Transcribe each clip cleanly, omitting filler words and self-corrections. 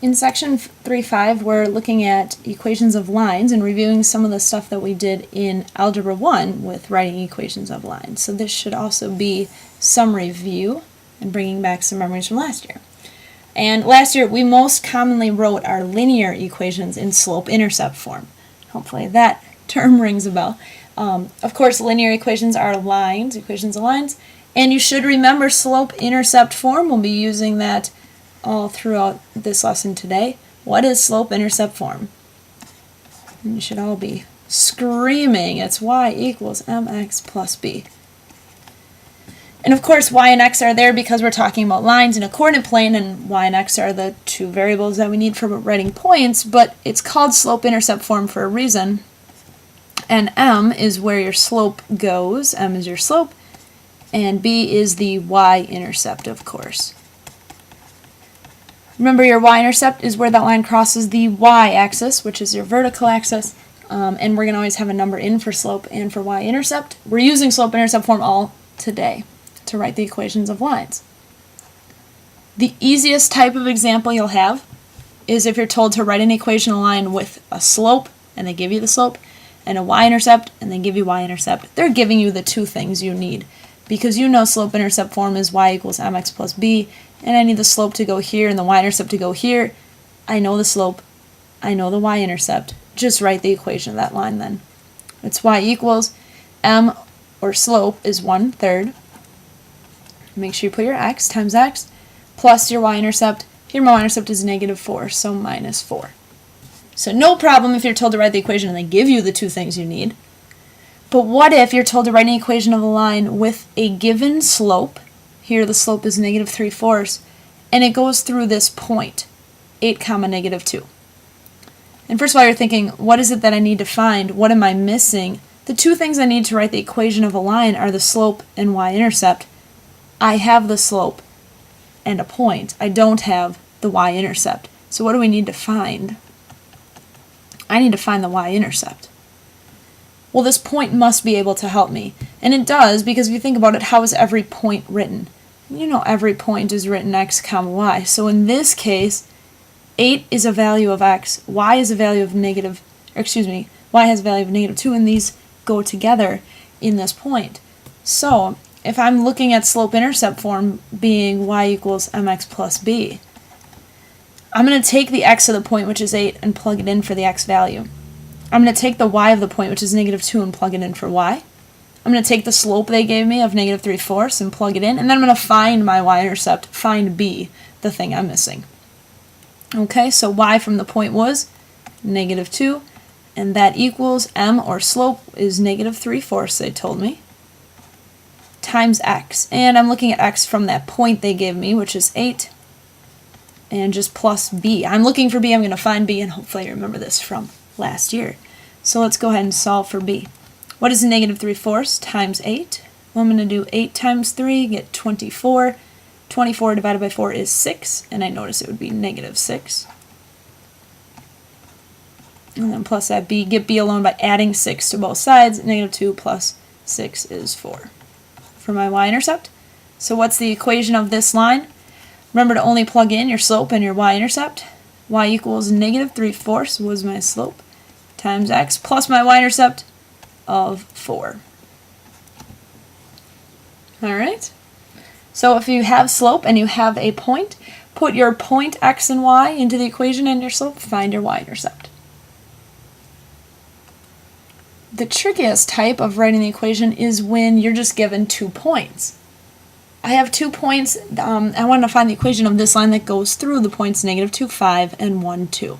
In section 3.5, we're looking at equations of lines and reviewing some of the stuff that we did in Algebra 1 with writing equations of lines. So this should also be some review and bringing back some memories from last year. And last year, we most commonly wrote our linear equations in slope-intercept form. Hopefully that term rings a bell. Of course, linear equations are lines, equations of lines, and you should remember slope-intercept form. We'll be using that all throughout this lesson today. What is slope-intercept form? And you should all be screaming. It's y equals mx plus b. And of course, y and x are there because we're talking about lines in a coordinate plane, and y and x are the two variables that we need for writing points, but it's called slope-intercept form for a reason. And m is where your slope goes, m is your slope, and b is the y-intercept, of course. Remember, your y-intercept is where that line crosses the y-axis, which is your vertical axis, and we're going to always have a number in for slope and for y-intercept. We're using slope-intercept form all today to write the equations of lines. The easiest type of example you'll have is if you're told to write an equation of line with a slope, and they give you the slope, and a y-intercept, and they give you y-intercept. They're giving you the two things you need, because you know slope-intercept form is y equals mx plus b, and I need the slope to go here and the y-intercept to go here. I know the slope, I know the y-intercept. Just write the equation of that line then. It's y equals m, or slope, is 1/3. Make sure you put your x times x, plus your y-intercept. Here my y-intercept is -4, so -4. So no problem if you're told to write the equation and they give you the two things you need. But what if you're told to write an equation of a line with a given slope? Here the slope is -3/4, and it goes through this point, 8, -2. And first of all, you're thinking, what is it that I need to find? What am I missing? The two things I need to write the equation of a line are the slope and y-intercept. I have the slope and a point. I don't have the y-intercept. So what do we need to find? I need to find the y-intercept. Well, this point must be able to help me. And it does, because if you think about it, how is every point written? You know every point is written x comma y. So in this case, 8 is a value of x, y is a value of y has a value of -2, and these go together in this point. So if I'm looking at slope-intercept form being y equals mx plus b, I'm going to take the x of the point, which is 8, and plug it in for the x value. I'm going to take the y of the point, which is -2, and plug it in for y. I'm going to take the slope they gave me of -3/4 and plug it in, and then I'm going to find my y-intercept, find b, the thing I'm missing. Okay, so y from the point was -2, and that equals m, or slope, is -3/4, they told me, times x. And I'm looking at x from that point they gave me, which is 8, and just plus b. I'm looking for b, I'm going to find b, and hopefully you remember this from last year. So let's go ahead and solve for b. What is -3/4 times 8? Well, I'm going to do 8 times 3, get 24. 24 divided by 4 is 6, and I notice it would be -6. And then plus that b, get b alone by adding 6 to both sides. -2 plus 6 is 4 for my y-intercept. So what's the equation of this line? Remember to only plug in your slope and your y-intercept. Y equals -3/4 was my slope, times x, plus my y-intercept of 4. Alright? So if you have slope and you have a point, put your point x and y into the equation and your slope, find your y-intercept. The trickiest type of writing the equation is when you're just given 2 points. I have 2 points. I want to find the equation of this line that goes through the points -2, 5, and 1, 2.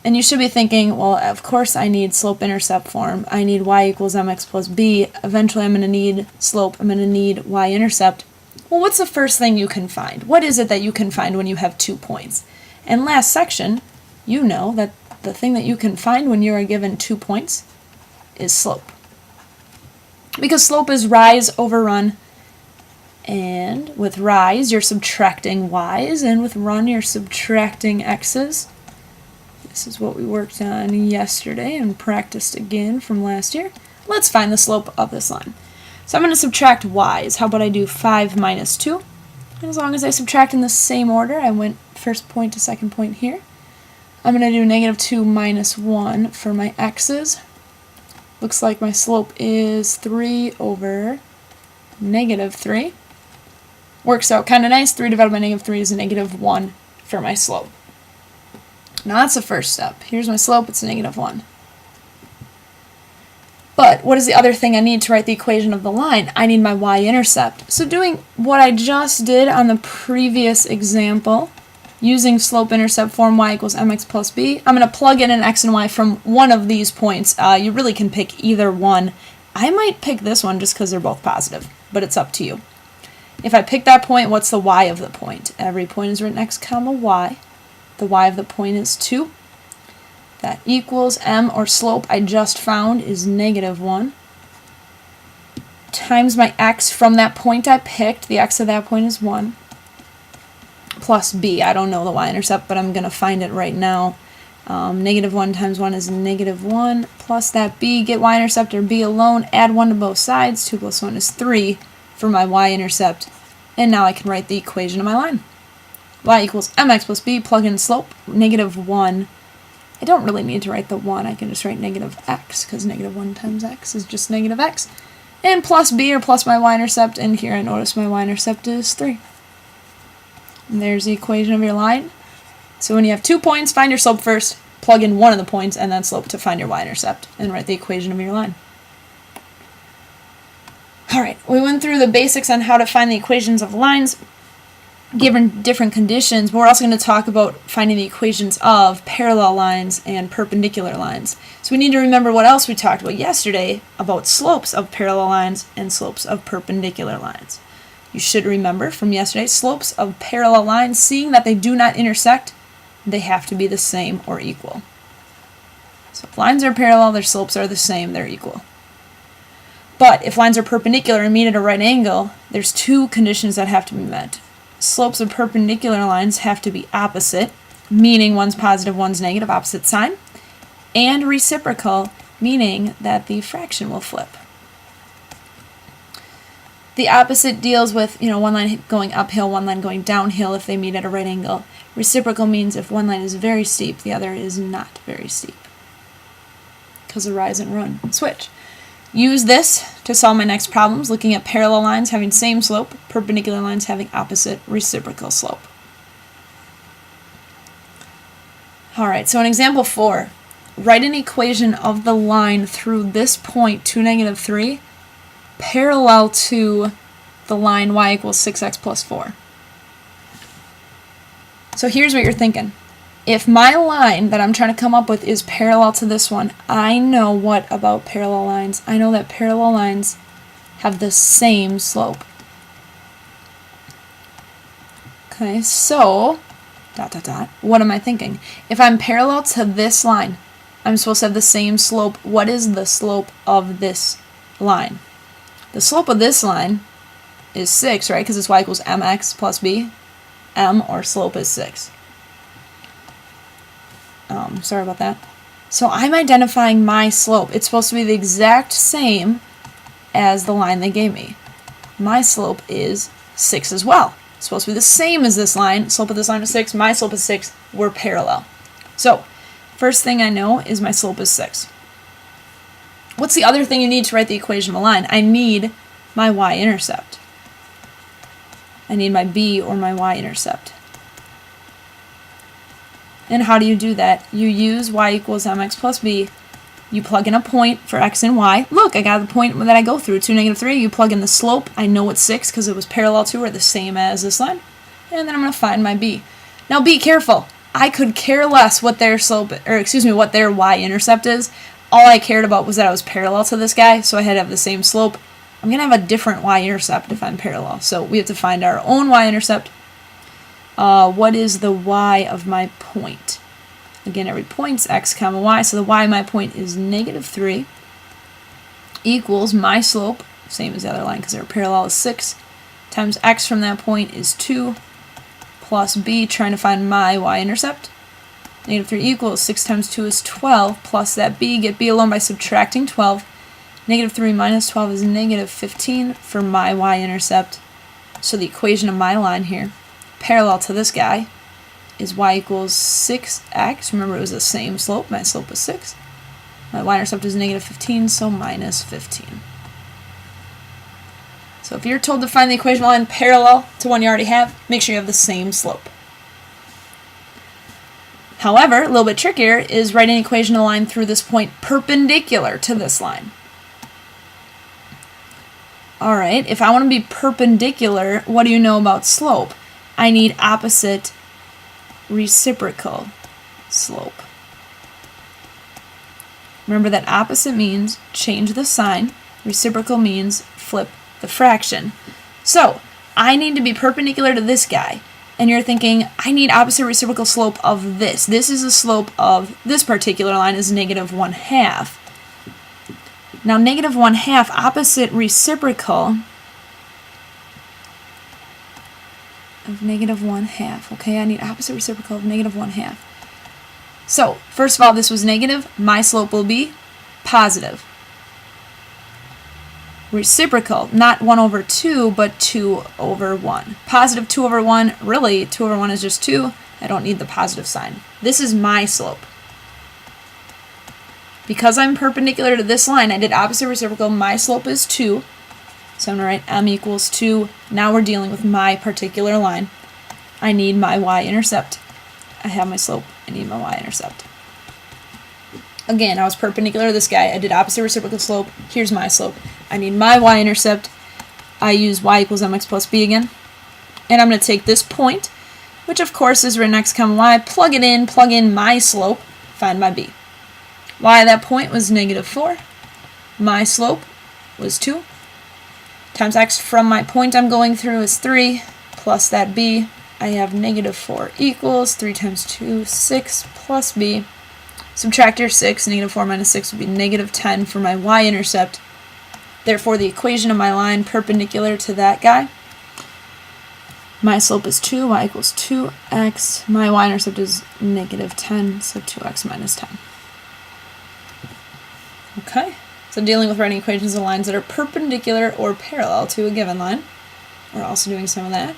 And you should be thinking, well, of course I need slope-intercept form. I need y equals mx plus b. Eventually I'm going to need slope. I'm going to need y-intercept. Well, what's the first thing you can find? What is it that you can find when you have 2 points? And last section, you know that the thing that you can find when you are given 2 points is slope. Because slope is rise over run. And with rise, you're subtracting y's, and with run, you're subtracting x's. This is what we worked on yesterday and practiced again from last year. Let's find the slope of this line. So I'm going to subtract y's. How about I do 5 minus 2? And as long as I subtract in the same order, I went first point to second point here. I'm going to do negative 2 minus 1 for my x's. Looks like my slope is 3 over negative 3. Works out kind of nice. 3 divided by negative 3 is negative 1 for my slope. Now that's the first step. Here's my slope, it's negative 1. But what is the other thing I need to write the equation of the line? I need my y-intercept. So doing what I just did on the previous example, using slope-intercept form y equals mx plus b, I'm going to plug in an x and y from one of these points. You really can pick either one. I might pick this one just because they're both positive, but it's up to you. If I pick that point, what's the y of the point? Every point is written x comma y. The y of the point is 2. That equals m, or slope I just found, is negative 1. Times my x from that point I picked. The x of that point is 1. Plus b. I don't know the y-intercept, but I'm going to find it right now. Negative 1 times 1 is negative 1. Plus that b. Get y-intercept or b alone. Add 1 to both sides. 2 plus 1 is 3 for my y-intercept. And now I can write the equation of my line. Y equals mx plus b. Plug in slope. Negative 1. I don't really need to write the 1, I can just write negative x, because negative 1 times x is just negative x. And plus b, or plus my y-intercept, and here I notice my y-intercept is 3. And there's the equation of your line. So when you have 2 points, find your slope first, plug in one of the points, and then slope to find your y-intercept, and write the equation of your line. Alright, we went through the basics on how to find the equations of lines, given different conditions, but we're also going to talk about finding the equations of parallel lines and perpendicular lines. So we need to remember what else we talked about yesterday about slopes of parallel lines and slopes of perpendicular lines. You should remember from yesterday, slopes of parallel lines, seeing that they do not intersect, they have to be the same or equal. So if lines are parallel, their slopes are the same, they're equal. But if lines are perpendicular and meet at a right angle, there's 2 conditions that have to be met. Slopes of perpendicular lines have to be opposite, meaning one's positive, one's negative, opposite sign, and reciprocal, meaning that the fraction will flip. The opposite deals with, one line going uphill, one line going downhill if they meet at a right angle. Reciprocal means if one line is very steep, the other is not very steep, because of rise and run switch. Use this to solve my next problems, looking at parallel lines having same slope, perpendicular lines having opposite reciprocal slope. Alright, so in example 4, write an equation of the line through this point, 2, negative 3, parallel to the line y equals 6x plus 4. So here's what you're thinking. If my line that I'm trying to come up with is parallel to this one, I know what about parallel lines? I know that parallel lines have the same slope. Okay, so, what am I thinking? If I'm parallel to this line, I'm supposed to have the same slope. What is the slope of this line? The slope of this line is 6, right? Because it's y equals mx plus b. M, or slope, is 6. Sorry about that. So I'm identifying my slope. It's supposed to be the exact same as the line they gave me. My slope is 6 as well. It's supposed to be the same as this line. Slope of this line is 6. My slope is 6. We're parallel. So first thing I know is my slope is 6. What's the other thing you need to write the equation of a line? I need my y-intercept. I need my b, or my y-intercept. And how do you do that? You use y equals mx plus b. You plug in a point for x and y. Look, I got the point that I go through, 2, negative 3. You plug in the slope. I know it's 6 because it was parallel to, or the same as this line. And then I'm going to find my b. Now be careful. I could care less what their slope, what their y-intercept is. All I cared about was that I was parallel to this guy, so I had to have the same slope. I'm going to have a different y-intercept if I'm parallel. So we have to find our own y-intercept. What is the y of my point? Again, every point's x comma y, so the y of my point is negative 3 equals my slope, same as the other line because they're parallel, is 6, times x from that point is 2, plus b, trying to find my y-intercept. Negative 3 equals 6 times 2 is 12, plus that b, get b alone by subtracting 12. Negative 3 minus 12 is negative 15 for my y-intercept. So the equation of my line here, parallel to this guy, is y equals 6x. Remember, it was the same slope. My slope was 6. My y-intercept is negative 15, so minus 15. So if you're told to find the equation line parallel to one you already have, make sure you have the same slope. However, a little bit trickier is writing an equation of a line through this point perpendicular to this line. Alright, if I want to be perpendicular, what do you know about slope? I need opposite reciprocal slope. Remember that opposite means change the sign, reciprocal means flip the fraction. So, I need to be perpendicular to this guy, and you're thinking, I need opposite reciprocal slope of this. This is the slope of this particular line is negative 1/2. Now, negative 1/2 opposite reciprocal of negative 1/2. Okay, I need opposite reciprocal of negative 1/2. So, first of all, this was negative. My slope will be positive. Reciprocal, not 1/2, but 2/1. Positive 2/1, really, 2/1 is just 2. I don't need the positive sign. This is my slope. Because I'm perpendicular to this line, I did opposite reciprocal. My slope is 2. So I'm going to write m equals 2. Now we're dealing with my particular line. I need my y-intercept. I have my slope. I need my y-intercept. Again, I was perpendicular to this guy. I did opposite reciprocal slope. Here's my slope. I need my y-intercept. I use y equals mx plus b again. And I'm going to take this point, which of course is written x comma y, plug in my slope, find my b. Y at that point was negative 4. My slope was 2. Times x from my point I'm going through is 3, plus that b. I have negative 4 equals 3 times 2, 6, plus b. Subtract your 6, negative 4 minus 6 would be negative 10 for my y-intercept. Therefore, the equation of my line perpendicular to that guy, my slope is 2, y equals 2x. My y-intercept is negative 10, so 2x minus 10. Okay, so dealing with writing equations of lines that are perpendicular or parallel to a given line. We're also doing some of that.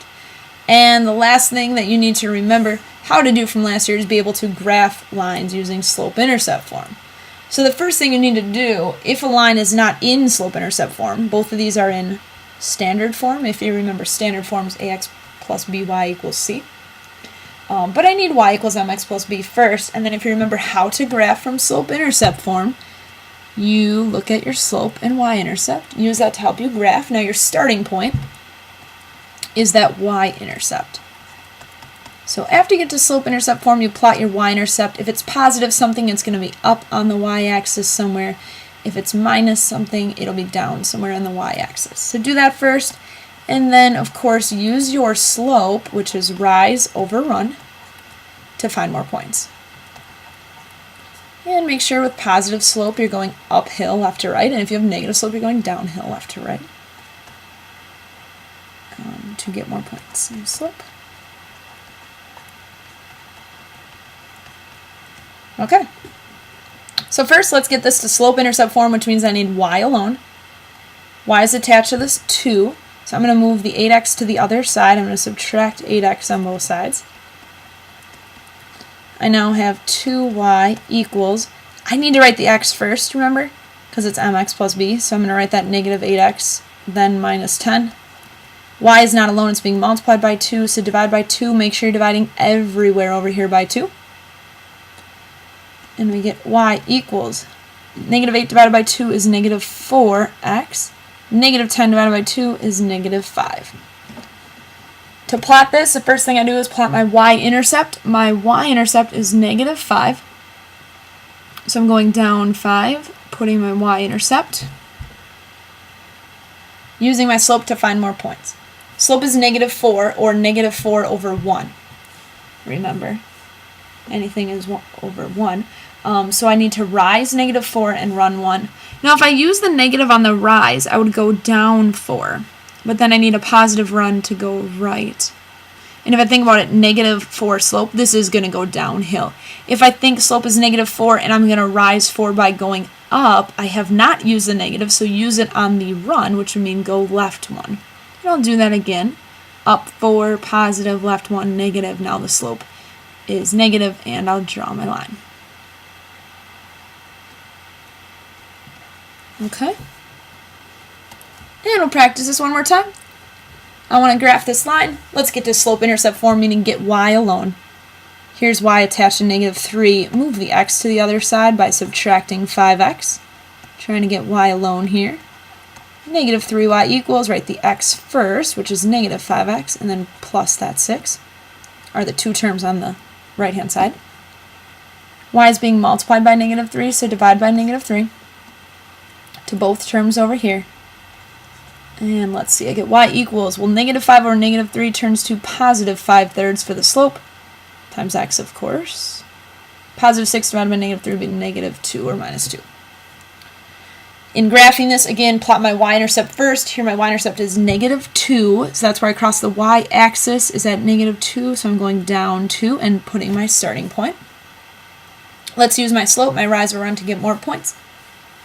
And the last thing that you need to remember how to do from last year is be able to graph lines using slope-intercept form. So the first thing you need to do, if a line is not in slope-intercept form, both of these are in standard form. If you remember, standard form is ax plus by equals c. But I need y equals mx plus b first, and then if you remember how to graph from slope-intercept form, you look at your slope and y-intercept, use that to help you graph. Now your starting point is that y-intercept. So after you get to slope-intercept form, you plot your y-intercept. If it's positive something, it's going to be up on the y-axis somewhere. If it's minus something, it'll be down somewhere on the y-axis. So do that first, and then, of course, use your slope, which is rise over run, to find more points. And make sure with positive slope, you're going uphill left to right, and if you have negative slope, you're going downhill left to right to get more points. New slope. Okay. So first, let's get this to slope-intercept form, which means I need y alone. Y is attached to this 2, so I'm going to move the 8x to the other side. I'm going to subtract 8x on both sides. I now have 2y equals, I need to write the x first, remember, because it's mx plus b, so I'm going to write that negative 8x, then minus 10. Y is not alone, it's being multiplied by 2, so divide by 2, make sure you're dividing everywhere over here by 2. And we get y equals, negative 8 divided by 2 is negative 4x, negative 10 divided by 2 is negative 5. To plot this, the first thing I do is plot my y-intercept. My y-intercept is negative 5. So I'm going down 5, putting my y-intercept, using my slope to find more points. Slope is negative 4, or negative 4 over 1. Remember, anything is over 1. So I need to rise negative 4 and run 1. Now if I use the negative on the rise, I would go down 4. But then I need a positive run to go right. And if I think about it, negative 4 slope, this is going to go downhill. If I think slope is negative 4 and I'm going to rise 4 by going up, I have not used the negative, so use it on the run, which would mean go left 1. And I'll do that again. Up 4, positive, left 1, negative. Now the slope is negative, and I'll draw my line. Okay. And we'll practice this one more time. I want to graph this line. Let's get to slope-intercept form, meaning get y alone. Here's y attached to negative 3. Move the x to the other side by subtracting 5x. Trying to get y alone here. Negative 3y equals, write the x first, which is negative 5x, and then plus that 6, are the two terms on the right-hand side. Y is being multiplied by negative 3, so divide by negative 3 to both terms over here. And let's see, I get y equals, well, negative 5 over negative 3 turns to positive 5/3 for the slope, times x, of course. Positive 6 divided by negative 3 would be negative 2 or minus 2. In graphing this, again, plot my y-intercept first. Here my y-intercept is negative 2, so that's where I cross the y-axis is at negative 2, so I'm going down 2 and putting my starting point. Let's use my slope, my rise or run, to get more points.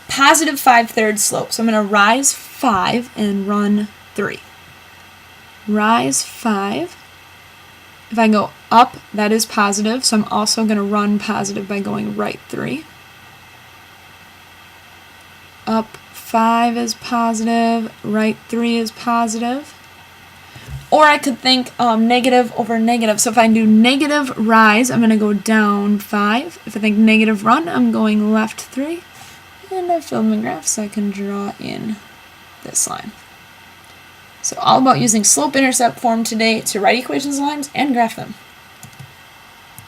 Positive 5/3 slope, so I'm going to rise 5 and run 3. Rise 5. If I go up, that is positive, so I'm also going to run positive by going right 3. Up 5 is positive, right 3 is positive. Or I could think negative over negative. So if I do negative rise, I'm going to go down 5. If I think negative run, I'm going left 3. And I filled my graph so I can draw in this line. So all about using slope-intercept form today to write equations, lines, and graph them.